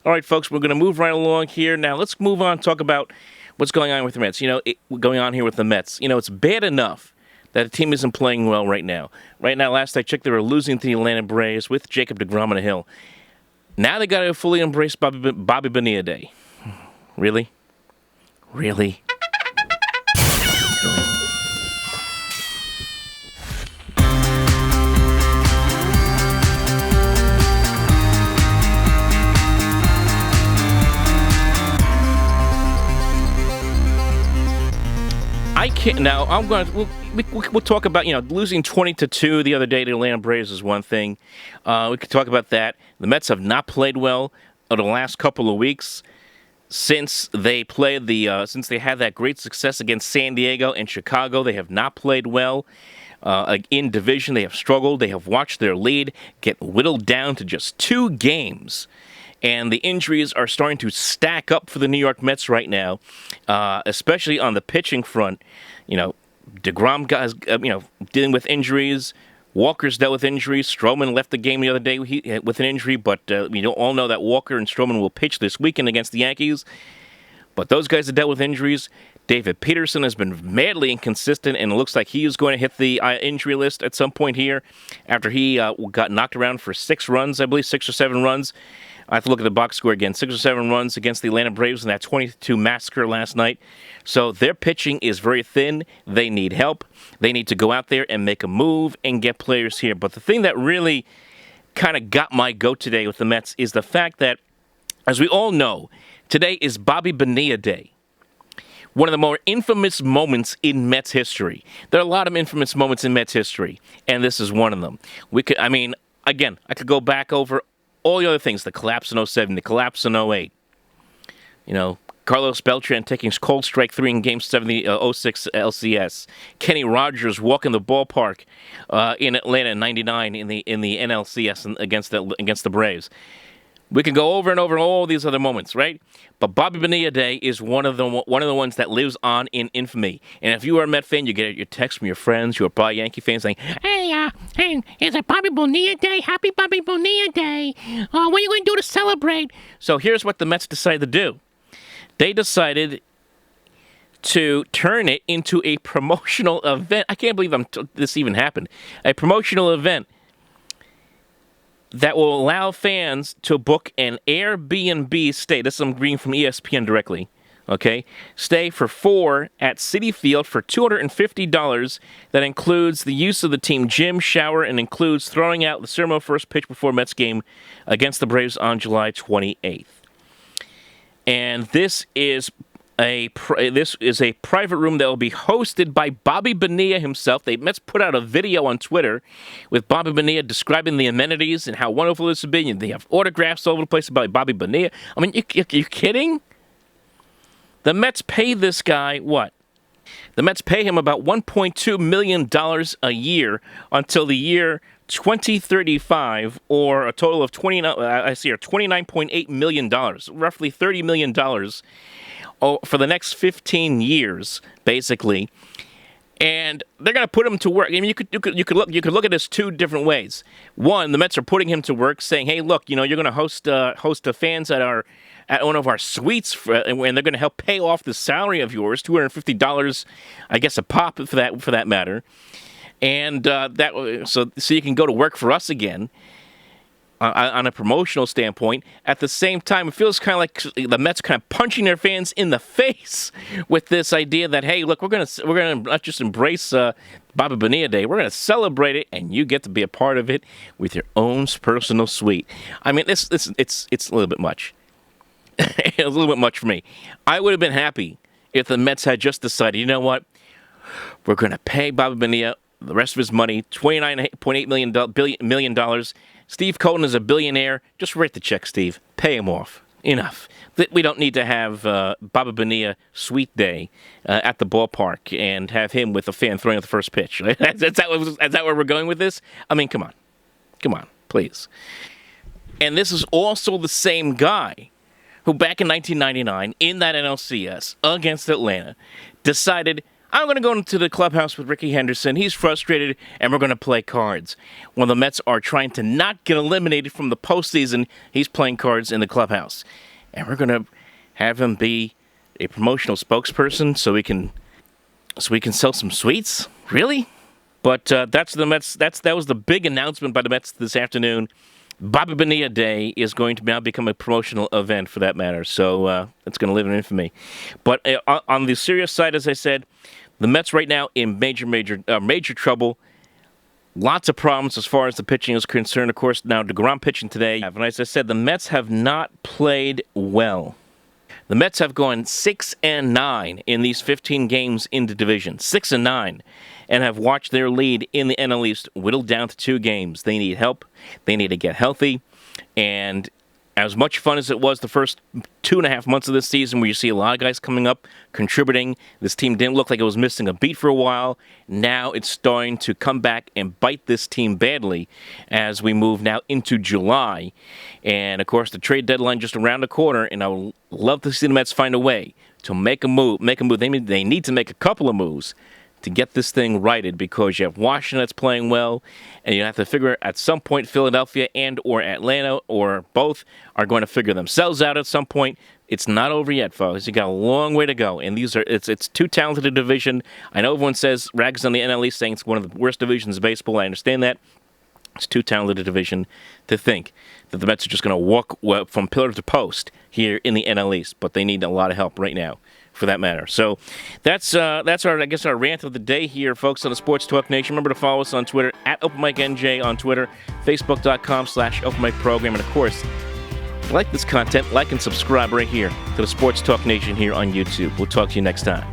All right, folks, we're going to move right along here. Now, let's move on and talk about what's going on with the Mets. Going on here with the Mets. It's bad enough that the team isn't playing well right now. Right now, last I checked, they were losing to the Atlanta Braves with Jacob deGrom on the hill. Now they got to fully embrace Bobby Bonilla Day. Really? Really? I can't now. We'll talk about losing 20-2 the other day to the Atlanta Braves is one thing. We could talk about that. The Mets have not played well over the last couple of weeks since they had that great success against San Diego and Chicago. They have not played well in division. They have struggled. They have watched their lead get whittled down to just 2 games. And the injuries are starting to stack up for the New York Mets right now, especially on the pitching front. DeGrom guys, dealing with injuries. Walker's dealt with injuries. Stroman left the game the other day with an injury, but we all know that Walker and Stroman will pitch this weekend against the Yankees. But those guys have dealt with injuries. David Peterson has been madly inconsistent, and it looks like he is going to hit the injury list at some point here after he got knocked around for 6 runs, I believe, 6 or 7 runs. I have to look at the box score again. 6 or 7 runs against the Atlanta Braves in that 22 massacre last night. So their pitching is very thin. They need help. They need to go out there and make a move and get players here. But the thing that really kind of got my goat today with the Mets is the fact that, as we all know, today is Bobby Bonilla Day. One of the more infamous moments in Mets history. There are a lot of infamous moments in Mets history, and this is one of them. I could go back over all the other things, the collapse in 07, the collapse in 08. Carlos Beltran taking cold strike 3 in Game 7 of the 06 LCS. Kenny Rogers walking the ballpark in Atlanta in 99 in the NLCS against the Braves. We can go over and over all these other moments, right? But Bobby Bonilla Day is one of the ones that lives on in infamy. And if you are a Met fan, you get your text from your friends who are probably Yankee fans saying, "Hey, is it Bobby Bonilla Day? Happy Bobby Bonilla Day! What are you going to do to celebrate?" So here's what the Mets decided to do. They decided to turn it into a promotional event. I can't believe this even happened. A promotional event that will allow fans to book an Airbnb stay. This is I'm reading from ESPN directly. Okay? Stay for 4 at Citi Field for $250. That includes the use of the team gym, shower, and includes throwing out the ceremonial first pitch before Mets game against the Braves on July 28th. And this is a private room that will be hosted by Bobby Bonilla himself. The Mets put out a video on Twitter with Bobby Bonilla describing the amenities and how wonderful this would be. And they have autographs all over the place about Bobby Bonilla. I mean, you kidding? The Mets pay this guy what? The Mets pay him about $1.2 million a year until the year 2035, or a total of $29.8 million, roughly $30 million. For the next 15 years, basically, and they're going to put him to work. I mean, you could look at this 2 different ways. One, the Mets are putting him to work, saying, "Hey, look, you're going to host the fans at one of our suites, and they're going to help pay off the salary of yours, $250, I guess, a pop for that matter, and so you can go to work for us again." On a promotional standpoint. At the same time, it feels kind of like the Mets kind of punching their fans in the face with this idea that, hey, look, we're gonna not just embrace Bobby Bonilla Day, we're gonna celebrate it, and you get to be a part of it with your own personal suite. I mean, it's a little bit much. It's a little bit much for me. I would have been happy if the Mets had just decided, you know what, we're gonna pay Bobby Bonilla the rest of his money, $29.8 million. Steve Colton is a billionaire. Just write the check, Steve. Pay him off. Enough. We don't need to have Bobby Bonilla Sweet Day at the ballpark and have him with a fan throwing out the first pitch. Is that where we're going with this? I mean, come on. Come on, please. And this is also the same guy who back in 1999, in that NLCS against Atlanta, decided, I'm going to go into the clubhouse with Ricky Henderson. He's frustrated, and we're going to play cards. When the Mets are trying to not get eliminated from the postseason, he's playing cards in the clubhouse. And we're going to have him be a promotional spokesperson so we can sell some sweets? Really? But that's the Mets. That was the big announcement by the Mets this afternoon. Bobby Bonilla Day is going to now become a promotional event, for that matter. So it's going to live in infamy. But on the serious side, as I said, the Mets right now in major trouble. Lots of problems as far as the pitching is concerned. Of course, now DeGrom pitching today. And as I said, the Mets have not played well. The Mets have gone 6-9 in these 15 games in the division. 6-9. And have watched their lead in the NL East whittled down to 2 games. They need help. They need to get healthy. And as much fun as it was the first 2.5 months of this season, where you see a lot of guys coming up, contributing, this team didn't look like it was missing a beat for a while. Now it's starting to come back and bite this team badly as we move now into July. And, of course, the trade deadline just around the corner, and I would love to see the Mets find a way to make a move. They need to make a couple of moves to get this thing righted, because you have Washington that's playing well, and you have to figure at some point Philadelphia and or Atlanta or both are going to figure themselves out at some point. It's not over yet, folks. You got a long way to go, and it's too talented a division. I know everyone says rags on the NL East, saying it's one of the worst divisions of baseball. I understand that. It's too talented a division to think that the Mets are just going to walk from pillar to post here in the NL East, but they need a lot of help right now, for that matter. So that's our rant of the day here, folks, on the Sports Talk Nation. Remember to follow us on Twitter at OpenMicNJ on Twitter, Facebook.com/OpenMicProgram, and of course, if you like this content, like and subscribe right here to the Sports Talk Nation here on YouTube. We'll talk to you next time.